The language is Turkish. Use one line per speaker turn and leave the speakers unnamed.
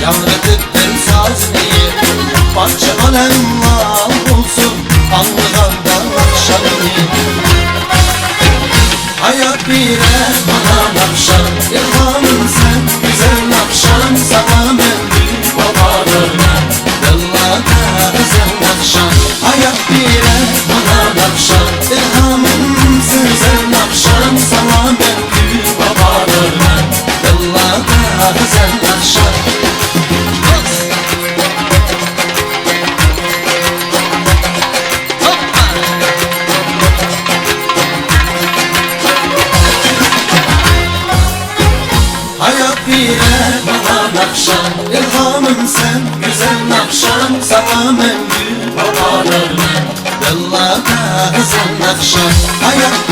Yanrıdıktın sazliyi Parça alem mal olsun Anlıqanda akşamını Hayat bire bana nakşan İlhamın sen güzel nakşan Sana mendil babalarına Yıllada güzel nakşan Hayat bire bana nakşan İlhamın sen güzel nakşan Sana mendil babalarına Yıllada güzel nakşan Hayat bire bana nakşan İlhamın sen güzel nakşan Sana mendil babalarına Yıllada güzel nakşan Hayat